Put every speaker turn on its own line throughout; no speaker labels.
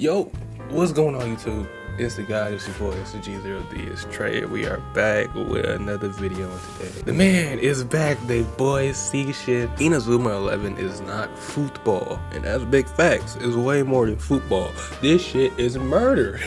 Yo, what's going on YouTube? It's the guy, it's your boy, it's the G0D, it's Trey. We are back with another video today. The man is back, the boys see shit. Inazuma 11 is not football, and that's big facts. It's way more than football. This shit is murder.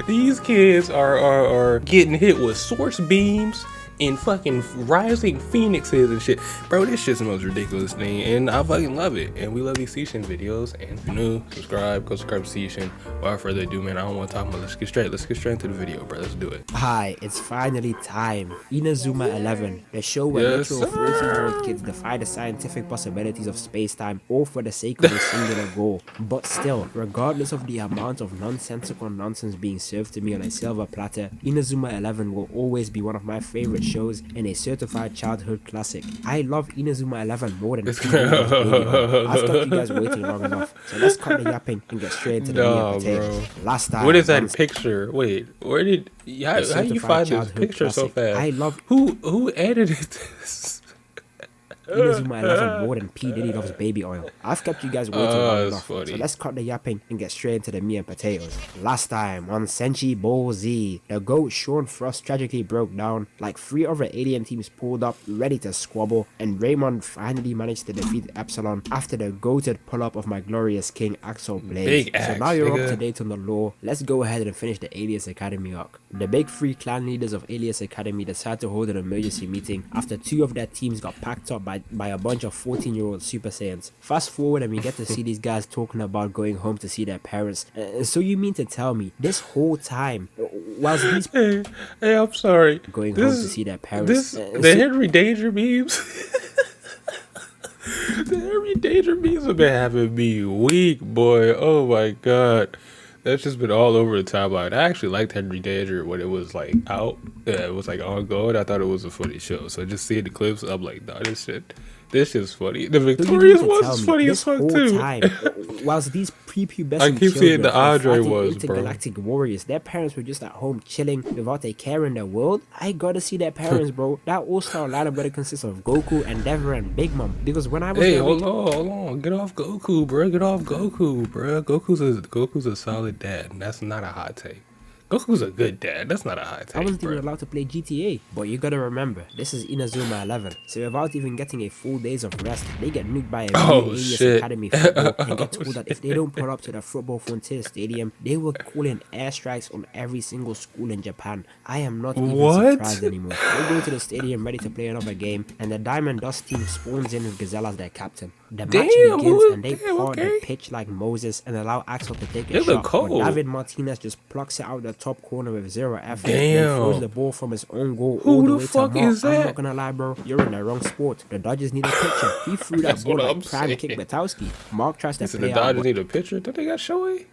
These kids are getting hit with source beams and fucking rising phoenixes and shit. Bro, this shit's the most ridiculous thing, and I fucking love it. And we love these Seishin videos. And if you're new, subscribe, go subscribe to Seishin. Without further ado, man, I don't want to talk about. Let's get straight into the video, bro. Let's do it.
Hi, it's finally time. Inazuma 11, the show where literal 14-year-old kids defy the scientific possibilities of space-time, all for the sake of a singular goal. But still, regardless of the amount of nonsensical nonsense being served to me on a silver platter, Inazuma 11 will always be one of my favorite shows and a certified childhood classic. I love Inazuma 11 more than I've got you guys waiting long enough, so let's cut the yapping and get straight into the meat and potatoes. Last time,
what is that picture? Wait, where did how you find this picture classic so fast?
I love
who edited this?
Inazuma 11 more than P. Diddy loves baby oil. I've kept you guys waiting long enough, so let's cut the yapping and get straight into the meat and potatoes. Last time on Senshii Ball Z, the GOAT Sean Frost tragically broke down, like 3 other alien teams pulled up ready to squabble, and Raimon finally managed to defeat Epsilon after the goated pull-up of my glorious king Axel Blaze. So now you're up to date on the lore, let's go ahead and finish the Alius Academy arc. The big 3 clan leaders of Alius Academy decided to hold an emergency meeting after 2 of their teams got packed up by a bunch of 14-year-old Super Saiyans. Fast forward and we get to see these guys talking about going home to see their parents. So you mean to tell me this whole time whilst these
hey, I'm sorry,
going home to see their parents,
the Henry Danger memes the Henry Danger memes have been having me weak, boy. Oh my god, that's just been all over the timeline. I actually liked Henry Danger when it was like out. It was like ongoing. I thought it was a funny show. So just seeing the clips, I'm like, nah, this shit's funny. The Victorious one's funny as fuck too.
Whilst these prepubescent
I keep seeing the Andre was,
intergalactic warriors, their parents were just at home chilling without a care in the world. I gotta see their parents, bro. That all-star lineup better consists of Goku, Endeavor, and Big Mom. Because when I was
hold on, get off Goku, bro. Goku's a solid dad, and that's not a hot take. Goku's a good dad. That's not a high take.
I wasn't even allowed to play GTA. But you gotta remember, this is Inazuma 11. So without even getting a full days of rest, they get nuked by a Alius Academy football and get told that if they don't pull up to the Football Frontier Stadium, they will call in airstrikes on every single school in Japan. I am not even surprised anymore. They go to the stadium ready to play another game, and the Diamond Dust team spawns in with Gazelle as their captain. The match begins and they part the pitch like Moses and allow Axel to take a shot. But David Martinez just plucks it out the top corner with 0 effort and throws the ball from his own goal all the way to Mark. I'm not gonna lie, bro, you're in the wrong sport. The Dodgers need a pitcher. He threw that ball like prime kick Batowski. Mark tries to play
the Dodgers need a pitcher. Don't they got Shoei?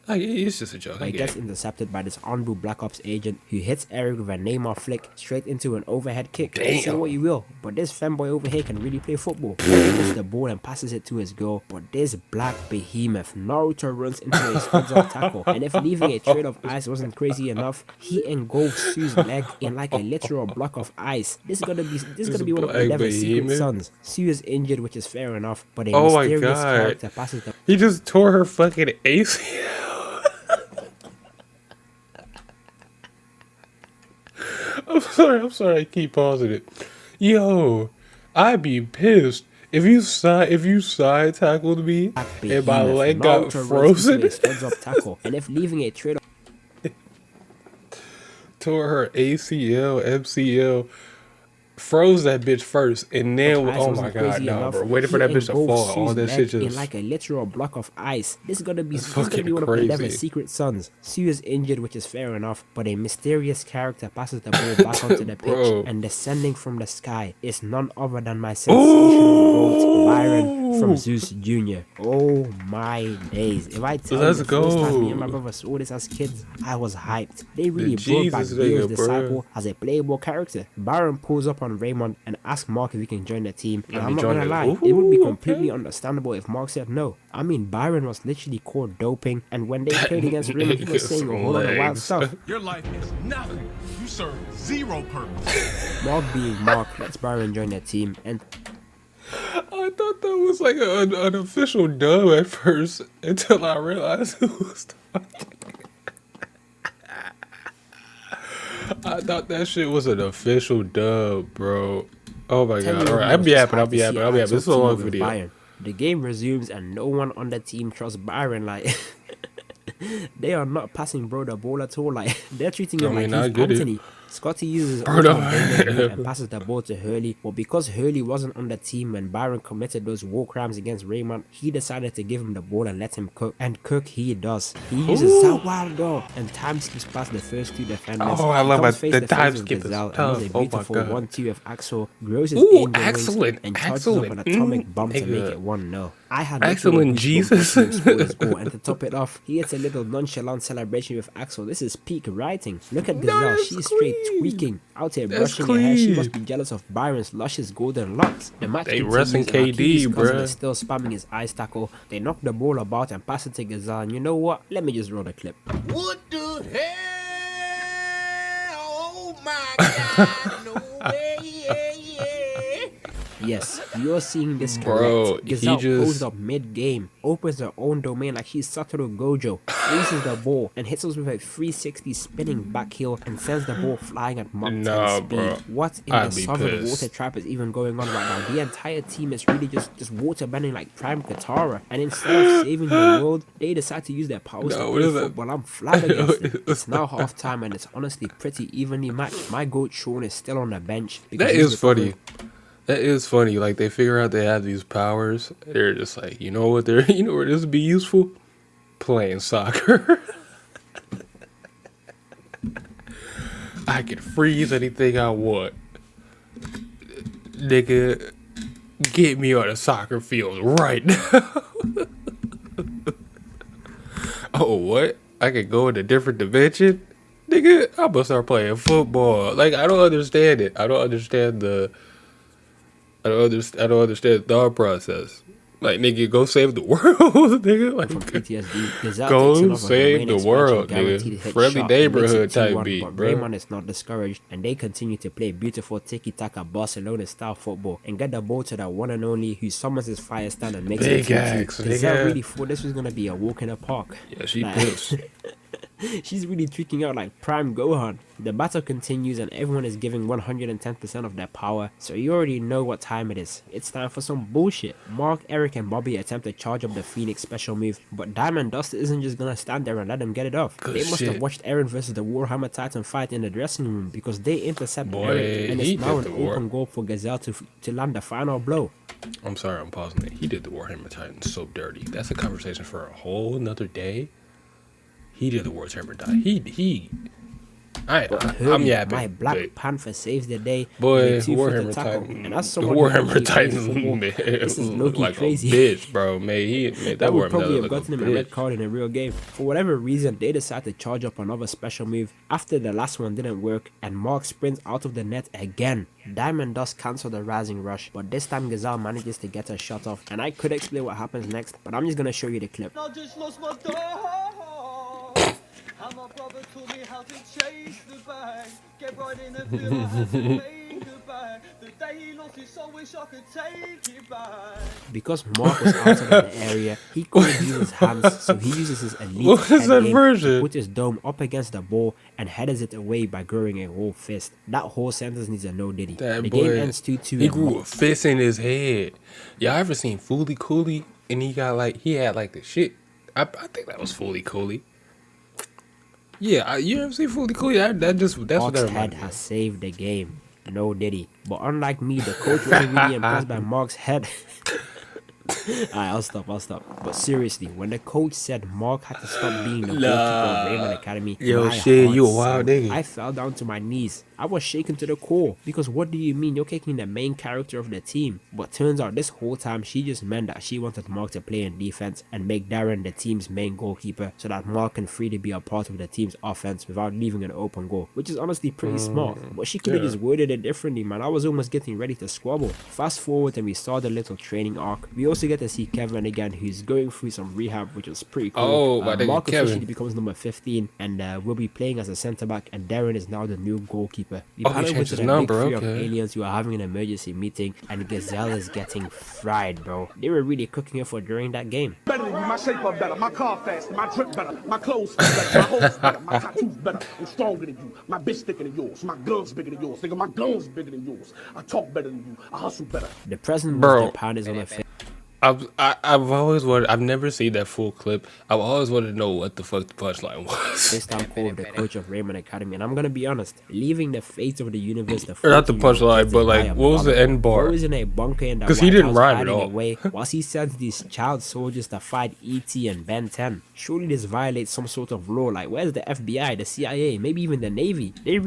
It's just a joke.
But he gets intercepted by this Anbu Black Ops agent who hits Eric with a Neymar flick straight into an overhead kick. Say what you will, but this femboy over here can really play football. He gets the ball and passes it to his girl, but this black behemoth Naruto runs into a studs-up tackle, and if leaving a trail of ice wasn't crazy enough, he engulfs Sue's leg in like a literal block of ice. This is gonna be one of Endeavor's secret sons. Sue is injured, which is fair enough, but a mysterious character passes the...
He just tore her fucking ACL. I'm sorry, I keep pausing it. Yo, I'd be pissed if you side tackled me and my leg got frozen.
And if leaving a trade
tore her ACL, MCL, froze that bitch first, and then oh my god, no, bro, waiting for that bitch to fall. All that shit just
in like a literal block of ice. This is gonna be one of Endeavor's secret sons. Sue is injured, which is fair enough, but a mysterious character passes the ball back onto the pitch, and descending from the sky is none other than my sensational goat, Byron from Zeus Jr. Oh my days! If I tell you the first time me and my brother saw this as kids, I was hyped. They really brought back Beer's disciple as a playable character. Byron pulls up on Raimon and asks Mark if he can join the team, and I'm not gonna lie, it would be completely understandable if Mark said no. I mean, Byron was literally caught doping, and when they played against Raimon, he was saying a whole lot of wild stuff.
Your life is nothing. You serve 0 purpose.
Mark being Mark lets Byron join the team, and
I thought that was like an official dub at first until I realized who was talking. I thought that shit was an official dub, bro. Oh my god. Alright, I'll be happy. This is a long video.
Byron. The game resumes and no one on the team trusts Byron. Like, they are not passing bro the ball at all. Like, they're treating him like he's Anthony. Scotty uses his and passes the ball to Hurley, but because Hurley wasn't on the team when Byron committed those war crimes against Raimon, he decided to give him the ball and let him cook. And cook he does. He uses Zawardo and time skips past the first two defenders.
Oh, I love the time skip.
A beautiful 1-2 of Axel, grows his excellent and charges up an atomic bomb to make it 1-0. I had
excellent Jesus.
And to top it off, he gets a little nonchalant celebration with Axel. This is peak writing. Look at Gazelle, she's straight tweaking out here, brushing her hair. She must be jealous of Byron's luscious golden locks. The match continues,
KD, bro.
Is still spamming his ice tackle. They knock the ball about and pass it to Gazelle. And you know what? Let me just roll the clip.
What the hell? Oh my God! No way!
Yes, you're seeing this correct. Gazelle pulls up mid-game, opens her own domain like she's Satoru Gojo, freezes the ball, and hits us with a 360 spinning back heel and sends the ball flying at Mach 10 speed.
Bro.
What in the southern water trap is even going on right now? The entire team is really just water bending like Prime Katara, and instead of saving the world, they decide to use their powers to play football. I'm flabbergasted. It's now halftime and it's honestly pretty evenly matched. My goat Sean is still on the bench.
That is funny. That is funny. Like, they figure out they have these powers. They're just like, you know what? You know where this would be useful? Playing soccer. I can freeze anything I want. Nigga, get me on a soccer field right now. Oh, what? I can go in a different dimension? Nigga, I'm gonna start playing football. Like, I don't understand it. I don't understand the thought process. Like, nigga, go save the world, nigga. Like,
PTSD.
Go save the world, nigga. Friendly neighborhood type beat,
but
bro.
Raimon is not discouraged, and they continue to play beautiful tiki-taka Barcelona-style football and get the ball to the one and only who summons his fire stand and makes it 2-2. Gazelle really thought this was gonna be a walk in the park.
Yeah, she pissed.
She's really tweaking out like Prime Gohan. The battle continues and everyone is giving 110% of their power, so you already know what time it is. It's time for some bullshit. Mark, Eric and Bobby attempt to charge up the Phoenix special move, but Diamond Dust isn't just gonna stand there and let them get it off. They must have watched Aaron versus the Warhammer Titan fight in the dressing room, because they intercept Eric and it's now an open goal for Gazelle to land the final blow.
I'm sorry, I'm pausing it. He did the Warhammer Titan so dirty. That's a conversation for a whole nother day. He did the Warhammer Titan. I'm yapping.
My Black Panther saves the day.
Boy, Warhammer Titan.
And that's
Warhammer Titan.
This is low-key
like
crazy.
A bitch, bro.
That would probably have gotten him a red card in a real game. For whatever reason, they decide to charge up another special move after the last one didn't work, and Mark sprints out of the net again. Diamond Dust cancel the rising rush, but this time Gazelle manages to get her shot off, and I could explain what happens next, but I'm just gonna show you the clip.
I just lost my dog. And my brother taught me how to chase the bag. Get right in the field, I had to make it back. The day he lost his soul, wish I could take it back.
Because Mark was outside of the area, he couldn't use his hands, so he uses his elite
what is that version?
To put his dome up against the ball and headers it away by growing a whole fist. That whole sentence needs a no diddy. The game ends 2-2.
He grew a fist in his head. Y'all ever seen Fooly Cooley? And he had like the shit. I think that was Fooly Cooley. Yeah, you ever see Fooly Cooley? That's what that
Mark's
reminded
head
me.
has saved the game. No diddy. But unlike me, the coach wasn't really impressed by Mark's head. Alright, I'll stop. But seriously, when the coach said Mark had to stop being the goalkeeper of Raimon Academy,
yo, shit, you a wild nigga.
I fell down to my knees. I was shaken to the core, because what do you mean you're kicking the main character of the team? But turns out this whole time she just meant that she wanted Mark to play in defense and make Darren the team's main goalkeeper, so that Mark can freely be a part of the team's offense without leaving an open goal, which is honestly pretty smart. But she could have just worded it differently, man. I was almost getting ready to squabble. Fast forward and we saw the little training arc. We also get get to see Kevin again, who's going through some rehab, which was pretty cool.
Oh, my nigga
Mark
Kevin.
officially becomes number 15 and will be playing as a centre back, and Darren is now the new goalkeeper. We
Oh,
pan
he
over
changed
to
his
the
number,
big three of
okay.
aliens who are having an emergency meeting, and Gazelle is getting fried, bro. They were really cooking it for during that game.
Better than you, my shape up better, my car faster, my drip better, my clothes better, my hoes better, my tattoos better, I'm stronger than you, my bitch thicker than yours, my guns bigger than yours, nigga, my guns bigger than yours, I talk better than you, I hustle better.
The president
Bro.
of Japan is on a face.
I've always wanted. I've never seen that full clip. I've always wanted to know what the fuck the punchline was.
This time called the coach of Raimon Academy, and I'm gonna be honest, leaving the fate of the universe, the
Or not the
14-year-old
punchline,
kids
but
is
like,
by a
what was the
brother.
end bar?
Bro is in a bunker in the
'Cause he
White
didn't
House
rhyme at
hiding
all.
away, whilst he sends these child soldiers to fight E.T. and Ben 10. Surely this violates some sort of law. Like, where's the FBI, the CIA, maybe even the Navy? They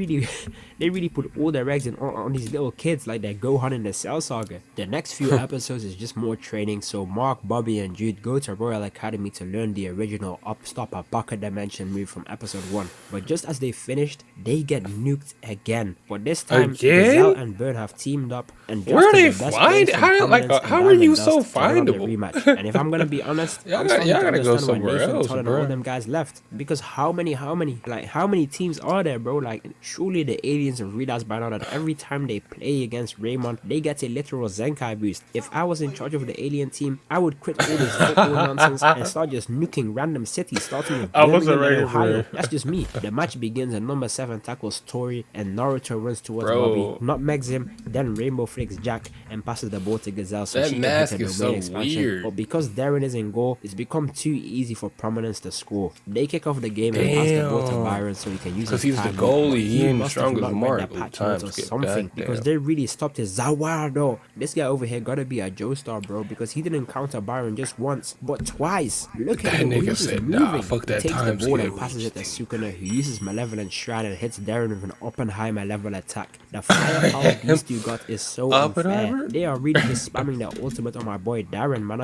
really put all their eggs on these little kids like they're Gohan in the Cell Saga. The next few episodes is just more training, so Mark, Bobby, and Jude go to Royal Academy to learn the original Upstopper Bucket Dimension move from episode 1. But just as they finished, they get nuked again. But this time,
Again?
Gazelle and Bird have teamed up, and just
Where are
to
they
the best
find-
players from
how- like,
Prominence and
how are
Diamond
you
Dust
so
to run the
findable?
rematch. And if I'm gonna be honest,
Y'all
I'm
gotta-
starting
y'all
to
gotta go
understand why
somewhere
Nathan
else,
Todd and
bro.
all them guys left. Because how many teams are there, bro? Like, surely the aliens have realized by now that every time they play against Raimon, they get a literal Zenkai boost. If I was in charge of the alien team, I would quit all this football nonsense and start just nuking random cities, starting with
I wasn't
Birmingham
ready
and
for
Ohio.
it.
That's just me. The match begins and number 7 tackles Tori, and Naruto runs towards
Bro.
Bobby, nutmegs him, then Rainbow flicks Jack and passes the ball to Gazelle so
That
she can
mask
hit a
is
domain
so
expansion.
weird.
But because Darren is in goal, it's become too easy for Prominence to score. They kick off the game and pass the ball to
Damn.
Byron so he can use
'Cause
his
he's the
time.
goalie.
But
He ain't
must
strong
have
as
not read
Mark
the
with
patch
time
notes or
skip.
something,
Goddamn.
because they really stopped his Zawado. This guy over here gotta be a Joestar, bro, because he didn't counter Byron just once, but twice. Look at
That
him,
nigga
he's just
said, nah,
moving.
fuck
He
that
takes the
time
ball
skip.
and passes it to Sukuna, who uses Malevolent Shrine and hits Darren with an Oppenheimer level attack. The firepower these two got is so unfair.
Oppenheimer?
They are really just spamming their ultimate on my boy Darren, man.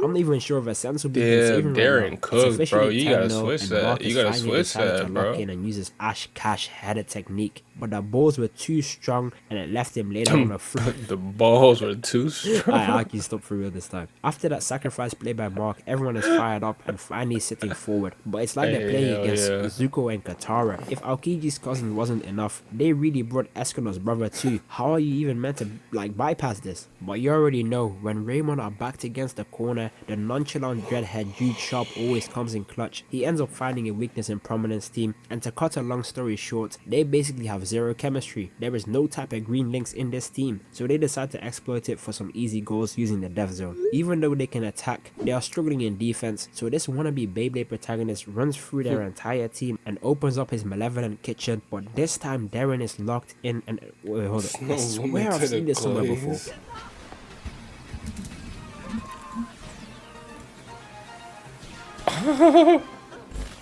I'm not even sure if a sense will be
Yeah,
saving
Darren
right now.
cooked,
It's officially
bro. You gotta
10-0,
switch
and
that.
Mark
You
is
gotta
finally
switch
decided
that,
to
bro.
lock in and uses Ash Cash header technique, but the balls were too strong and it left him laid on the floor.
The balls were too strong.
I can stop for real this time. After that sacrifice play by Mark, everyone is fired up and finally sitting forward. But it's like they're playing
Hell
against
yeah.
Zuko and Katara. If Aokiji's cousin wasn't enough, they really brought Eskuno's brother too. How are you even meant to like bypass this? But you already know, when Raimon are backed against the corner, the nonchalant dreadhead Jude Sharp always comes in clutch. He ends up finding a weakness in Prominence team, and to cut a long story short, they basically have zero chemistry. There is no type of green links in this team, so they decide to exploit it for some easy goals using the death zone. Even though they can attack, they are struggling in defense, so this wannabe Beyblade protagonist runs through their entire team and opens up his malevolent kitchen, but this time Darren is locked in and wait, hold on. I swear I've seen this somewhere before.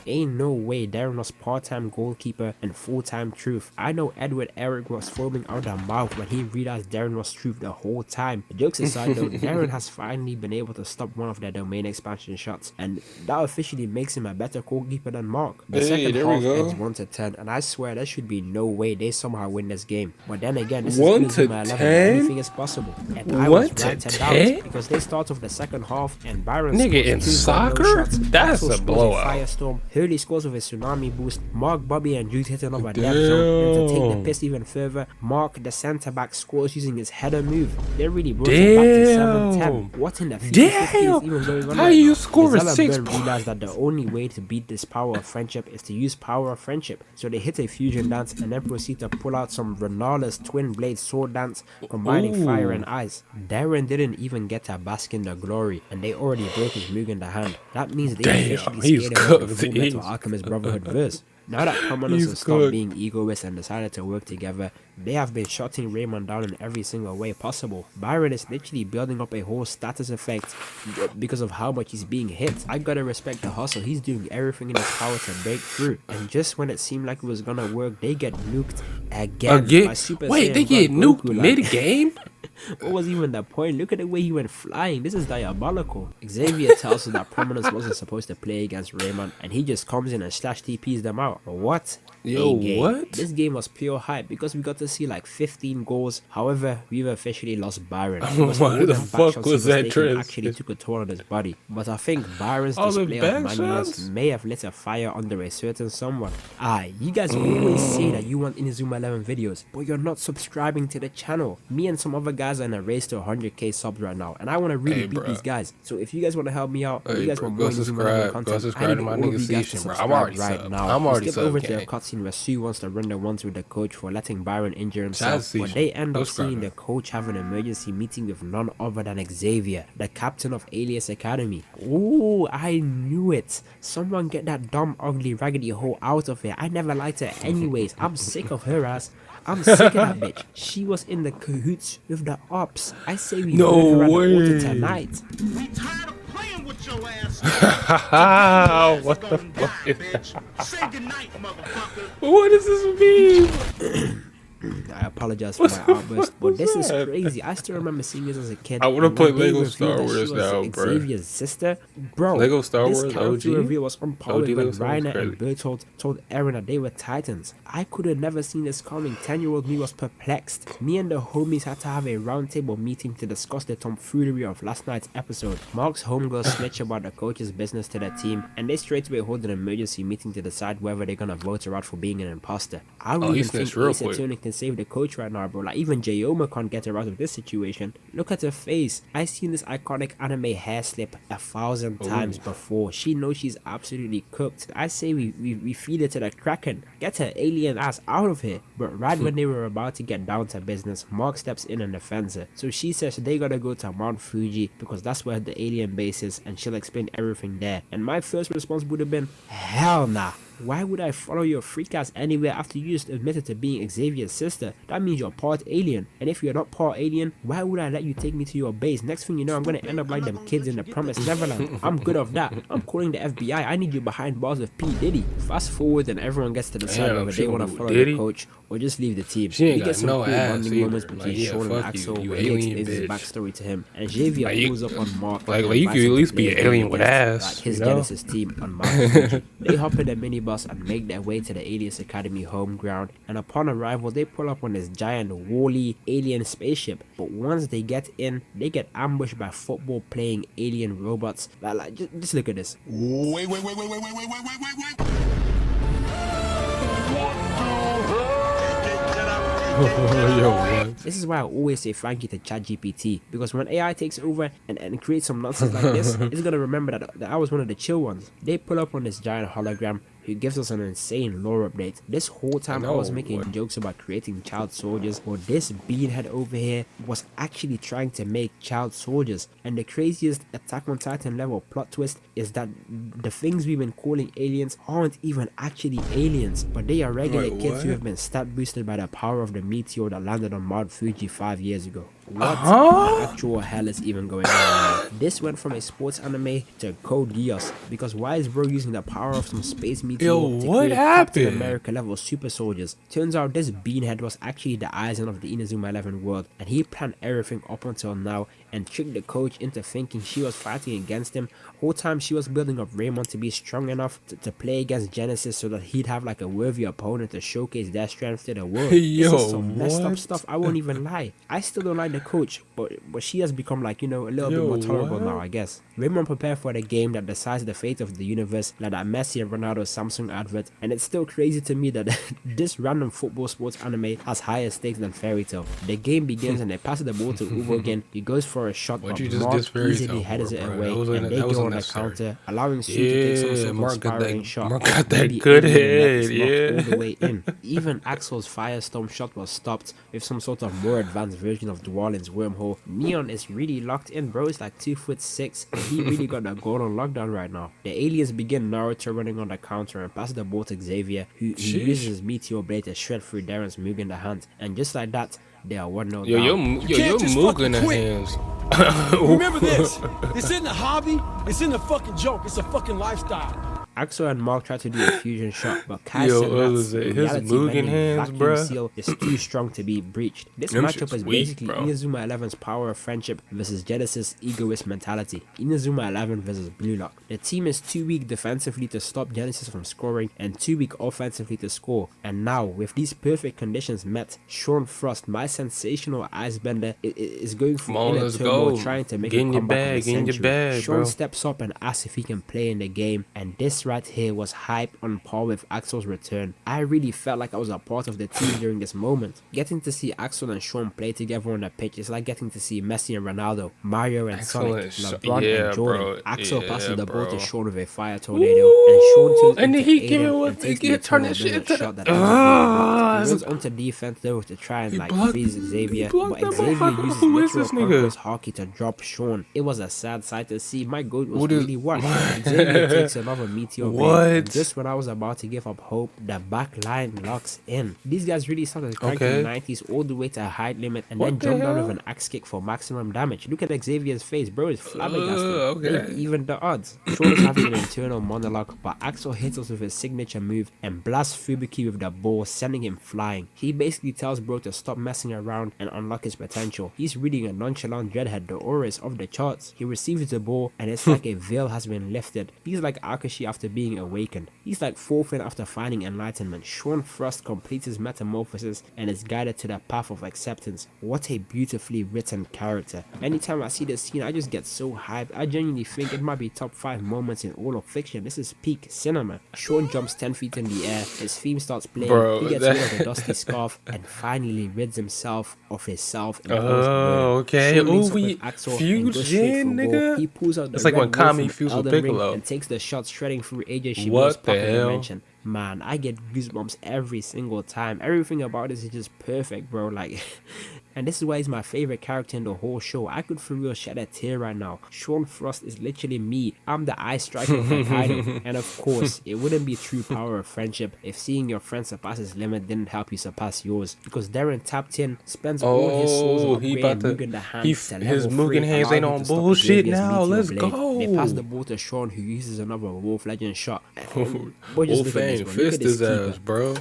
Ain't no way Darren was part-time goalkeeper and full-time truth. I know Edward Eric was foaming out their mouth when he realized Darren was truth the whole time. Jokes aside though, Darren has finally been able to stop one of their domain expansion shots, and that officially makes him a better goalkeeper than Mark. The second
there we
half
go.
ends 1-10, and I swear there should be no way they somehow win this game. But then again, this
1
is
to
Inazuma 11,
10?
anything is possible. And I was
1 to
right to
10?
doubt, because they start off the second half and Byron
Nigga,
scores
in
2
soccer?
shots,
That's
Axel
a
scores
blowout.
Firestorm, Hurley scores with a tsunami boost, Mark, Bobby and Jude hit another death zone, and to take the
Damn.
piss even further, Mark the centre back scores using his header move. They really brought it back to 7-10. What in the 50 is
Damn.
even going on
How
right
you
now?
score
Gazelle and
6
Byrne realized that the only way to beat this power of friendship is to use power of friendship, so they hit a fusion dance and then proceed to pull out some Renala's twin blade sword dance combining fire and ice. Darren didn't even get to bask in the glory, and they already broke his Mugen the hand. That means they
Damn,
officially
he's
scared him of the
cooked.
Full Metal
He's-
Alchemist Brotherhood verse. Now that Prominence
He's
has stopped
cooked.
being egoists and decided to work together, they have been shutting Raimon down in every single way possible. Byron is literally building up a whole status effect because of how much he's being hit. I gotta respect the hustle. He's doing everything in his power to break through. And just when it seemed like it was gonna work, they get nuked again. by Super
Wait,
Saiyan
they get
God
nuked
Goku, like-
mid-game?
What was even the point? Look at the way he went flying. This is diabolical. Xavier tells us that Prominence wasn't supposed to play against Raimon, and he just comes in and slash TPs them out. What?
Yo, what?
This game was pure hype because we got to see like 15 goals. However, we've officially lost Byron.
Why the fuck was that trend?
Actually took a toll on his body. But I think Byron's display of manuals may have lit a fire under a certain someone. You guys always say that you want Inazuma 11 videos, but you're not subscribing to the channel. Me and some other guys are in a race to 100k subs right now, and I want to really beat these guys. So if you guys want to help me out, you guys want more Inazuma 11 content,
go subscribe to my nigga Season, bro. I'm already subbed. I'm already
subbed. Over to the cutscene where Sue wants to run the ones with the coach for letting Byron injure himself, but they end up seeing the coach have an emergency meeting with none other than Xavier, the captain of Alius Academy. Ooh, I knew it. Someone get that dumb, ugly, raggedy hoe out of here. I never liked her anyways. I'm sick of her ass. I'm sick of that bitch. She was in the cahoots with the ops. I say we
no
her
way.
Water tonight.
We tired of playing with your ass.
What the fuck is that?
Say goodnight, motherfucker.
What does this mean?
I apologize for my outburst, but this is crazy. I still remember seeing this as a kid.
I want to play Lego Star Wars now, bro.
Xavier's sister, bro.
Lego Star Wars
This character reveal was on par with when Rainer
crazy.
and Bertolt told Eren that they were Titans. I could have never seen this coming. 10-year-old me was perplexed. Me and the homies had to have a roundtable meeting to discuss the tomfoolery of last night's episode. Mark's homegirl snitched about the coach's business to the team, and they straight away hold an emergency meeting to decide whether they're gonna vote her out for being an imposter. I don't even think Ace Attorney can save the coach right now, bro. Like, even Jayoma can't get her out of this situation. Look at her face. I've seen this iconic anime hair slip 1,000 times before. She knows she's absolutely cooked. I say we feed her to the Kraken. Get her alien ass out of here. But right when they were about to get down to business, Mark steps in and defends her. So she says they gotta go to Mount Fuji because that's where the alien base is, and she'll explain everything there. And my first response would have been, hell nah. Why would I follow your freak ass anywhere after you just admitted to being Xavier's sister? That means you're part alien. And if you're not part alien, why would I let you take me to your base? Next thing you know, I'm gonna end up like them kids in the Promised Neverland. I'm good of that. I'm calling the FBI. I need you behind bars with P. Diddy. Fast forward and everyone gets to decide whether they want to follow the coach or just leave the team.
She ain't
we get some
no
cool
ass
bonding moments between Sean and Axel where he explains his backstory to him, and Xavier pulls up on Mark.
Like you could at least be an alien with ass.
Like his Genesis team on Mount Fuji. They hop in the minibus and make their way to the Alius Academy home ground, and upon arrival they pull up on this giant woolly alien spaceship. But once they get in, they get ambushed by football playing alien robots. Like just look at this.
Wait.
This is why I always say thank you to ChatGPT, because when AI takes over and creates some nonsense like this, it's gonna remember that I was one of the chill ones. They pull up on this giant hologram who gives us an insane lore update. This whole time I was making jokes about creating child soldiers, but this beanhead over here was actually trying to make child soldiers. And the craziest Attack on Titan level plot twist is that the things we've been calling aliens aren't even actually aliens, but they are regular kids who have been stat boosted by the power of the meteor that landed on Mount Fuji 5 years ago. What the actual hell is even going on? This went from a sports anime to Code Geass, because why is bro using the power of some space meteor to create Captain America level super soldiers? Turns out this beanhead was actually the Aizen of the Inazuma 11 world, and he planned everything up until now and tricked the coach into thinking she was fighting against him. Whole time she was building up Raimon to be strong enough to play against Genesis so that he'd have like a worthy opponent to showcase their strength to the world. This is some messed up stuff, I won't even lie. I still don't like the coach, but she has become like, you know, a little bit more tolerable now, I guess. Raimon prepared for the game that decides the fate of the universe, like that Messi and Ronaldo Samsung advert, and it's still crazy to me that this random football sports anime has higher stakes than Fairy Tail. The game begins and they pass the ball to Uvo again. He goes for a shot, but Mark easily headers it away, and they go on the counter, allowing Sue to take some sort of inspiring shot.
Mark got that good head,
all the way in. Even Axel's firestorm shot was stopped with some sort of more advanced version of Dwalin's wormhole. Neon is really locked in, bro. It's like 2'6". He really got the goal on lockdown right now. The aliens begin Naruto running on the counter and pass the ball to Xavier, who uses his meteor blade to shred through Darren's Moog in the hand, and just like that, they are 1-0 down.
Your Moog in the hands.
Remember this. This isn't a hobby. It's in a fucking joke. It's a fucking lifestyle.
Axel and Mark tried to do a fusion shot, but Kai
Yo,
said
what
that's
was
the
it? His
reality
Mugen
bending
hands,
vacuum
bruh.
seal is too strong to be breached. This
Them
matchup
shit's
is
weak,
basically
bro.
Inazuma 11's power of friendship versus Genesis' egoist mentality. Inazuma 11 versus Blue Lock. The team is too weak defensively to stop Genesis from scoring and too weak offensively to score. And now, with these perfect conditions met, Sean Frost, my sensational icebender, is going through
Come on,
inner
let's
turmoil
go.
trying to make
Get
a
in your
comeback of the
bag, get in your
century.
bag,
Sean
bro.
steps up and asks if he can play in the game, and this right here was hype on par with Axel's return. I really felt like I was a part of the team during this moment. Getting to see Axel and Sean play together on the pitch is like getting to see Messi and Ronaldo, Mario and Sonic, LeBron and Jordan.
bro.
Axel
Yeah,
passes the ball to
bro.
Sean with a fire tornado, and Sean turns
And then
into
he give it
Aiden
what
and takes
he
the
turn
eternal
that shit
bullet
into
shot that
the.
he runs onto defense though to try and like
blocked-
freeze
he
Xavier,
blocked
but
that
Xavier
motherfucker.
uses
Who is
literal
this nigga?
purpose hockey to drop Sean. It was a sad sight to see. My goat was
What is-
really one. Xavier takes another meteor
What?
rain, and just when I was about to give up hope, the back line locks in. These guys really started cranking
Okay.
the 90s all the way to a high limit and
What
then
the
jumped down
hell?
with an axe kick for maximum damage. Look at Xavier's face, bro. It's flabbergasted.
Okay.
They've evened the odds. Sean is having an internal monologue, but Axel hits us with his signature move and blasts Fubuki with the ball, sending him flying. He basically tells bro to stop messing around and unlock his potential. He's reading a nonchalant dreadhead, the aura is off the charts. He receives the ball and it's like a veil has been lifted. He's like Akashi after being awakened. He's like Thorfinn after finding enlightenment. Sean Frost completes his metamorphosis and is guided to the path of acceptance. What a beautifully written character. Anytime I see this scene, I just get so hyped. I genuinely think it might be top 5 moments in all of fiction. This is peak cinema. Sean jumps 10 feet in the air, his theme starts playing,
Bro,
he gets
that-
rid of the dusty scarf and finally rids himself of his self.
Okay.
Sean links
Ooh,
up
we
with Axel and goes straight
Fusion,
for goal.
nigga.
He pulls out the
It's like
red
when
wolf
Kami
from
fused with
Elden Ring
Piccolo.
and takes the shot shredding through AJ Shibuya's
What the
pocket
hell?
dimension. Man, I get goosebumps every single time. Everything about this is just perfect, bro. Like, and this is why he's my favorite character in the whole show. I could for real shed a tear right now. Sean Frost is literally me. I'm the ice striker of Hokkaido. And of course, it wouldn't be true power of friendship if seeing your friend surpass his limit didn't help you surpass yours. Because Darren tapped in, spends all his souls on
he
upgrading
about to-
Mugen the hands
he-
to
his
level 3,
Mugen hands ain't
allowing him
on
to stop
bullshit
Xavier's
now.
meteor
Let's
blade.
go.
They pass the ball to Sean, who uses another Wolf Legend shot. Boy, just
Wolf
look at this,
Fang
bro. Look
fist
at this
his ass,
keeper.
bro.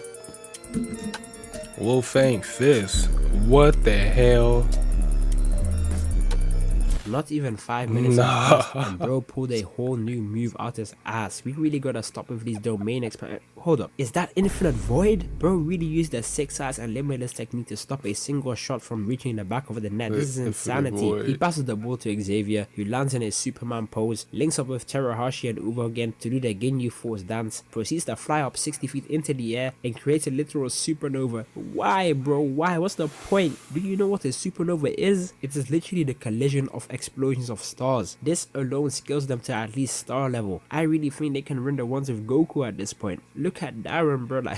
Wolf Fang fist. What the hell?
Not even 5 minutes passed, and bro pulled a whole new move out his ass. We really gotta stop with these domain expand. Hold up, is that Infinite Void? Bro really used the 6 eyes and limitless technique to stop a single shot from reaching the back of the net. This is
Infinite
insanity.
Void.
He passes the ball to Xavier, who lands in his Superman pose, links up with Terahashi and Ubo again to do the Ginyu Force dance, proceeds to fly up 60 feet into the air and creates a literal supernova. Why, bro? Why? What's the point? Do you know what a supernova is? It is literally the collision of explosions of stars. This alone scales them to at least star level. I really think they can run the ones with Goku at this point. Look at Darren, bro, like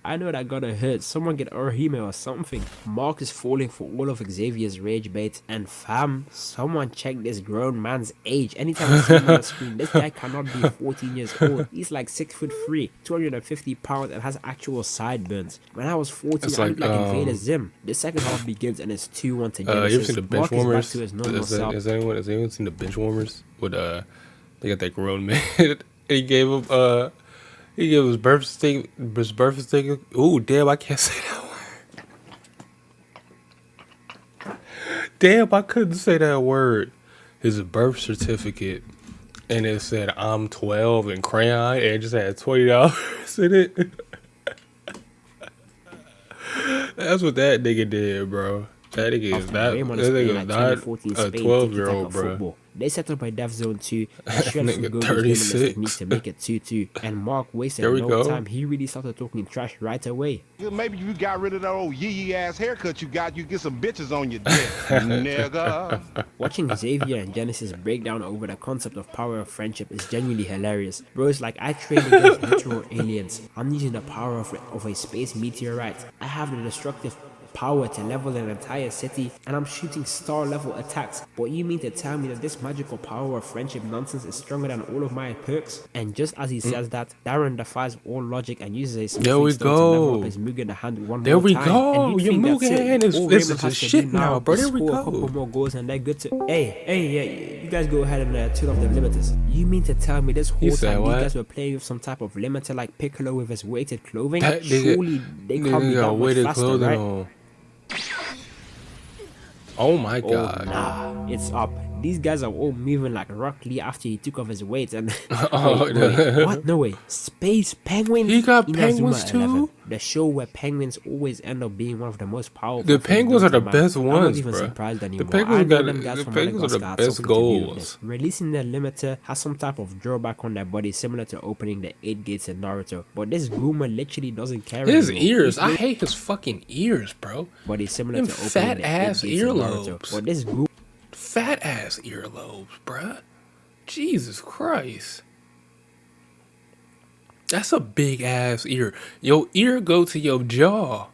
I know that gotta hurt. Someone get Orihime or something. Mark is falling for all of Xavier's rage bait. And fam, someone check this grown man's age. Anytime I see him on the screen, this guy cannot be 14 years old. He's like 6'3", 250 pounds, and has actual sideburns. When I was 14,
It's
I looked
like,
like Invader Zim. The second half begins and it's 2-1 to Genesis.
You ever seen the bench
Mark is back
warmers?
to his normal self.
Has anyone seen the bench warmers? With they got that grown man. He gave him he gave his birth certificate. Ooh, damn, I can't say that word. Damn, I couldn't say that word. His birth certificate, and it said I'm 12 in crayon, and it just had $20 in it. That's what that nigga did, bro. That nigga is not.
Raimon
That
is playing
nigga
like
is not
2014
a
Spain
12-year-old,
tiki-taka
bro.
football. They set up a Death Zone 2 and Shred
Nigga,
Fugo's
36.
limitless technique to make it 2-2. And Mark wasted
There we
no
go.
time. He really started talking trash right away.
Maybe you got rid of that old yee ass haircut you got. You get some bitches on your dick, nigga.
Watching Xavier and Genesis break down over the concept of power of friendship is genuinely hilarious. Bro, it's like I trained against literal aliens. I'm using the power of a space meteorite. I have the destructive power to level an entire city, and I'm shooting star level attacks. But you mean to tell me that this magical power of friendship nonsense is stronger than all of my perks? And just as he says that, Darren defies all logic and uses a smithing stone to level up his Mugen hand one more time.
Go. Your Mugen hand is
Raimon
shit now, bro. There we
score
go.
a couple more goals and they're good to. Hey, you guys go ahead and turn off the limiters. You mean to tell me this whole time you guys were playing with some type of limiter like Piccolo with his weighted clothing? Surely they can't be that much faster, right?
On. Oh my god.
Oh, nah, it's up. These guys are all moving like Rock Lee after he took off his weight and wait, what? No way. Space penguins?
He got
Inazuma
penguins
11,
too?
the show where penguins always end up being one of the most powerful.
The penguins are the best ones,
I'm not even
bro.
surprised anymore.
The penguins
I know them guys
the
from
penguins are the
Madagascar
best
had something to do with
goals.
this. Releasing their limiter has some type of drawback on their body similar to opening the 8 gates in Naruto. But this Goomer literally doesn't care
His
anymore.
ears, I hate his fucking ears, bro.
But he's similar
Them
to opening
fat
the
ass
8 gates in
earlobes.
Naruto. But this Goomer
Fat ass earlobes, bruh. Jesus Christ. That's a big ass ear. Your ear go to your jaw.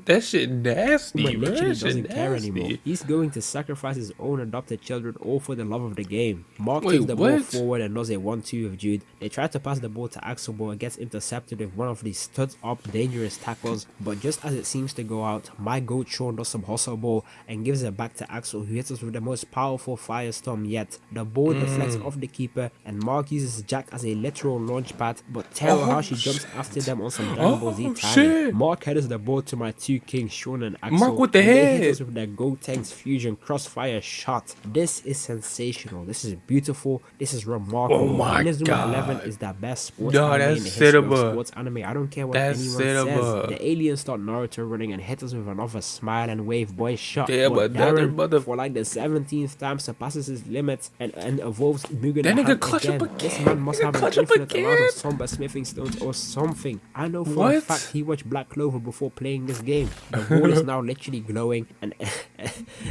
That shit nasty,
But
bro.
literally
That shit
doesn't care
nasty.
anymore. He's going to sacrifice his own adopted children all for the love of the game. Mark
Wait,
takes the ball
what?
forward and does a 1-2 with Jude. They try to pass the ball to Axel, but it gets intercepted with one of these studs up dangerous tackles. But just as it seems to go out, my goat Sean does some hustle ball and gives it back to Axel, who hits us with the most powerful firestorm yet. The ball deflects off the keeper and Mark uses Jack as a literal launch pad, but terror how she jumps after them on some Dragon Ball Z timing.
Shit.
Mark headers the ball to my two kings Sean and Axel.
Mark with the
and they
head.
hit us with their Gotenks fusion crossfire shot. This is sensational. This is beautiful. This is remarkable.
Oh my
Inazuma
God.
11 is the best sports
Dog,
anime in
that's
the history of
cinema.
sports anime. I don't care what
That's
anyone
cinema.
says. The aliens start Naruto running and hit us with another smile and wave boy shot.
Yeah, but that
Darren,
mother-
for like the 17th time surpasses his limits and evolves Mugen
That nigga
hand
clutch
again.
up
This
again.
man must
Nigga
have an
clutch up
infinite amount
again.
of somber smithing stones or something. I know for a
What?
fact he watched Black Clover before playing this game. The wall is now literally glowing and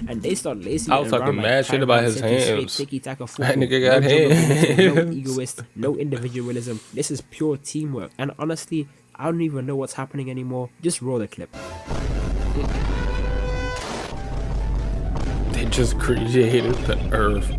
and they start lacing
I was
it
talking
around
mad
like
shit about his
Taiwan City,
hands.
straight tiki-taka
That
football.
nigga got
No geography, no
hands.
egoist, no individualism. This is pure teamwork. And honestly, I don't even know what's happening anymore. Just roll the clip.
They just created the earth.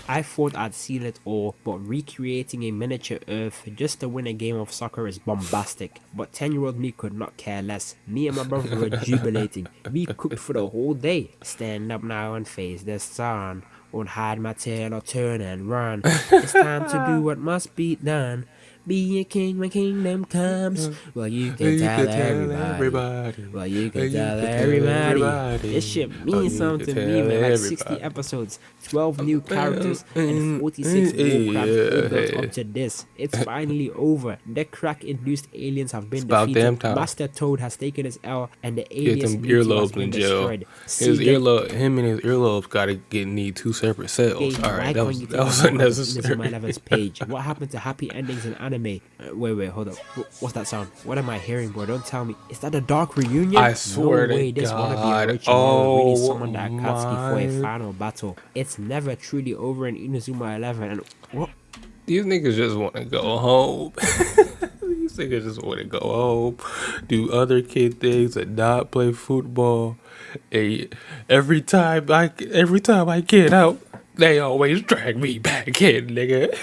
I thought I'd seen it all, but recreating a miniature Earth just to win a game of soccer is bombastic. But 10-year-old me could not care less. Me and my brother were jubilating. We cooked for the whole day. Stand up now and face the sun. Won't hide my tail or turn and run. It's time to do what must be done. Be a king when kingdom comes. Well, you can tell everybody. Well, you can tell everybody. This shit means something to me, man. Like 60 episodes, 12 new characters, and 46 Warcraft built up to this. It's finally over. The crack-induced aliens have been
about damn
defeated.
time.
Master Toad has taken his L, and the
Get
aliens
them
nucleus has
earlobes
been
in jail.
destroyed.
Him and his earlobes gotta need 2 separate cells.
Hey,
Alright, that
why
was
can't you take a look at
unnecessary.
Inazuma 11's page? What happened to happy endings in anime? Wait, hold up. What's that sound? What am I hearing, bro? Don't tell me. Is that a dark reunion?
I swear
no way,
to
this wanna
God.
be Orochimaru really
Oh
summoned that Akatsuki for a
my.
final battle. It's never truly over in Inazuma 11. And what?
These niggas just want to go home. These niggas just want to go home, do other kid things, and not play football. And every time I get out, they always drag me back in, nigga.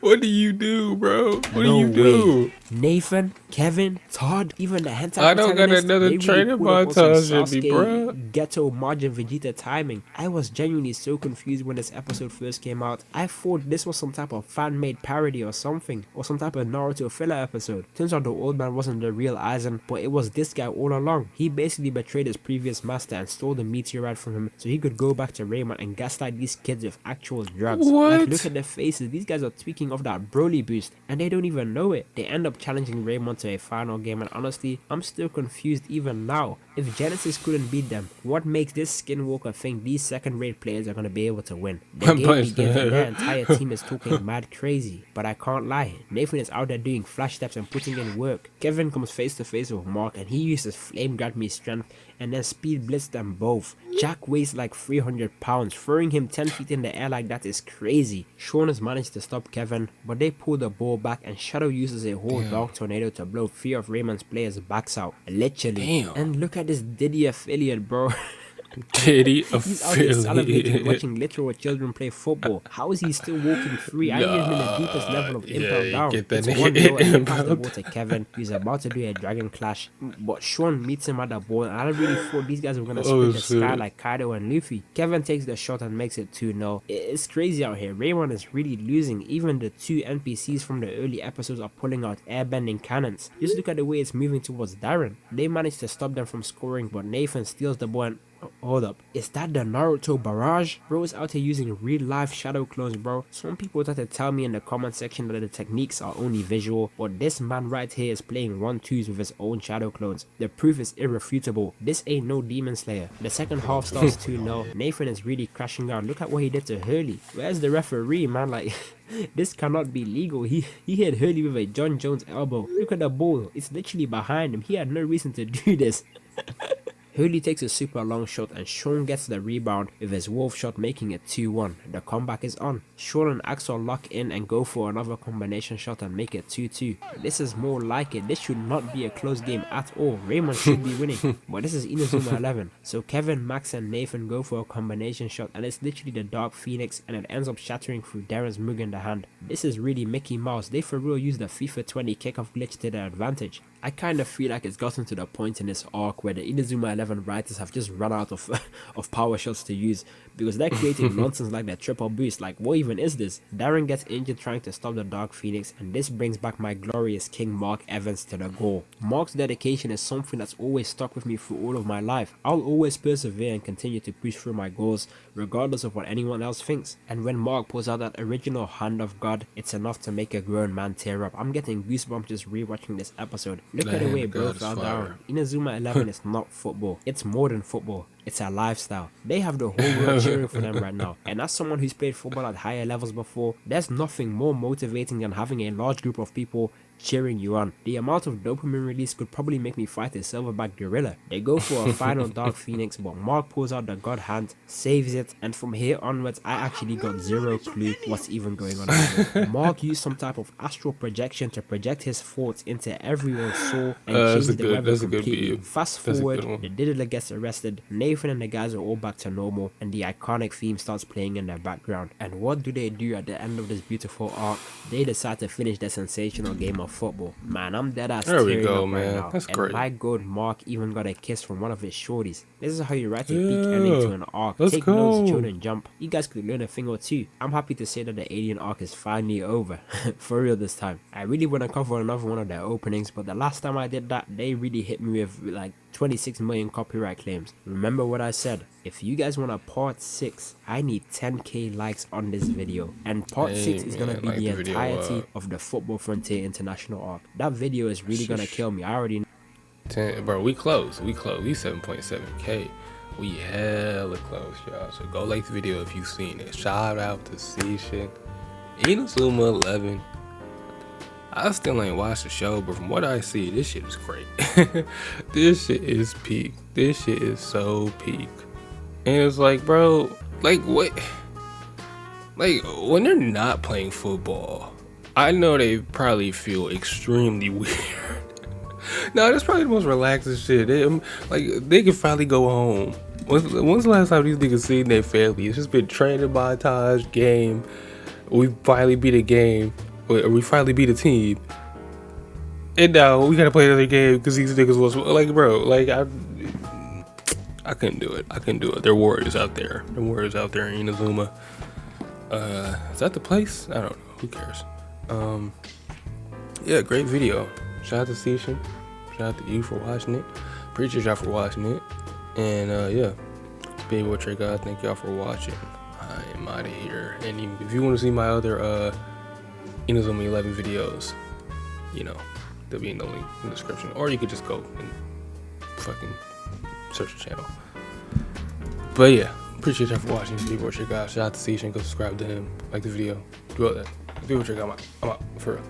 What do you do, bro? What do you do?
Nathan, Kevin, Todd, even the hentai
I don't got
protagonist,
another
they
training
pulled up on some
montage in me,
Sasuke,
bruh.
Ghetto Majin Vegeta timing. I was genuinely so confused when this episode first came out. I thought this was some type of fan-made parody or something, or some type of Naruto filler episode. Turns out the old man wasn't the real Aizen, but it was this guy all along. He basically betrayed his previous master and stole the meteorite from him so he could go back to Raimon and gaslight these kids with actual drugs.
What?
Like, look at their faces. These guys are tweaking off that Broly boost, and they don't even know it. They end up challenging Raimon to a final game, and honestly, I'm still confused even now. If Genesis couldn't beat them, what makes this Skinwalker think these second-rate players are going to be able to win? The game begins and their entire team is talking mad crazy, but I can't lie. Nathan is out there doing flash steps and putting in work. Kevin comes face to face with Mark, and he uses Flame Grant Me strength and then speed blitz them both. Jack weighs like 300 pounds, throwing him 10 feet in the air like that is crazy. Sean has managed to stop Kevin, but they pull the ball back and Shadow uses a whole dog tornado to blow 3 of Raimon's players' backs out. Literally. And look at this Diddy affiliate, bro.
Diddy
He's out here celebrating
affiliate.
watching literal children play football. How is he still walking free? I need him in the deepest level of impel down.
Get that
It's
nigga
1-0 and he passes the
impelled.
ball to Kevin, who's about to do a dragon clash. But Sean meets him at the ball, and I really thought these guys were gonna split the sky
shit.
like Kaido and Luffy. Kevin takes the shot and makes it 2-0. It's crazy out here. Raimon is really losing. Even the 2 NPCs from the early episodes are pulling out airbending cannons. Just look at the way it's moving towards Darren. They managed to stop them from scoring, but Nathan steals the ball and hold up, is that the Naruto barrage? Bro is out here using real life shadow clones, bro. Some people tried to tell me in the comment section that the techniques are only visual, but this man right here is playing 1-2s with his own shadow clones. The proof is irrefutable. This ain't no Demon Slayer. The second half starts 2-0. Nathan is really crashing out. Look at what he did to Hurley. Where's the referee, man? Like, this cannot be legal. He hit Hurley with a John Jones elbow. Look at the ball. It's literally behind him. He had no reason to do this. Hurley takes a super long shot and Sean gets the rebound with his wolf shot, making it 2-1. The comeback is on. Sean and Axel lock in and go for another combination shot and make it 2-2. This is more like it. This should not be a close game at all. Raimon should be winning. But this is Inazuma 11. So Kevin, Max and Nathan go for a combination shot and it's literally the Dark Phoenix and it ends up shattering through Darren's mug in the hand. This is really Mickey Mouse. They for real use the FIFA 20 kickoff glitch to their advantage. I kind of feel like it's gotten to the point in this arc where the Inazuma 11 writers have just run out of power shots to use because they're creating nonsense like their triple boost. Like, what even is this? Darren gets injured trying to stop the Dark Phoenix, and this brings back my glorious King Mark Evans to the goal. Mark's dedication is something that's always stuck with me through all of my life. I'll always persevere and continue to push through my goals regardless of what anyone else thinks. And when Mark pulls out that original hand of God, it's enough to make a grown man tear up. I'm getting goosebumps just rewatching this episode. Look at the way bro fell down. Inazuma 11 is not football. It's more than football. It's a lifestyle. They have the whole world cheering for them right now. And as someone who's played football at higher levels before, there's nothing more motivating than having a large group of people cheering you on. The amount of dopamine release could probably make me fight a silverback gorilla. They go for a final Dark Phoenix, but Mark pulls out the God hand, saves it, and from here onwards, I actually got zero clue what's even going on. Mark used some type of astral projection to project his thoughts into everyone's soul and change the weather completely. Fast forward, the Diddler gets arrested, Nathan and the guys are all back to normal, and the iconic theme starts playing in the background. And what do they do at the end of this beautiful arc? They decide to finish the sensational game of football. Man, I'm dead ass tearing up right now.
That's
and
great.
my god, Mark even got a kiss from one of his shorties. This is how you write a peak ending to an arc.
Let's
Take
go.
notes, Jordan, jump. You guys could learn a thing or two. I'm happy to say that the Alien arc is finally over. For real this time. I really want to cover another one of their openings, but the last time I did that, they really hit me with like 26 million copyright claims. Remember what I said? If you guys want a part 6, I need 10k likes on this video. And part 6 is gonna be the entirety of the Football Frontier International arc. That video is really gonna kill me. I already know.
10, bro, we close. We 7.7k. We hella close, y'all. So go like the video if you've seen it. Shout out to C-Shit. Inazuma 11. I still ain't watched the show, but from what I see, this shit is great. This shit is peak. This shit is so peak. And it's like, bro, like what? Like when they're not playing football, I know they probably feel extremely weird. No, that's probably the most relaxing shit. They can finally go home. When's the last time these niggas seen their family? It's just been training montage, game. We finally beat a game. We finally beat a team, and now we gotta play another game because these niggas was like, bro, like I couldn't do it. I couldn't do it. There are warriors out there. There are warriors out there in Inazuma. Is that the place? I don't know. Who cares? Yeah, great video. Shout out to Station. Shout out to you for watching it. Appreciate y'all for watching it. And yeah, it's been your boy guys. Thank y'all for watching. I am out of here. And if you want to see my other Inazuma 11 videos, you know, they'll be in the link in the description, or you could just go and fucking search the channel. But yeah, appreciate y'all for watching. Be watching, guys. Shout out to Station. Go subscribe to him, like the video, do all that. Be watching. I'm out for real.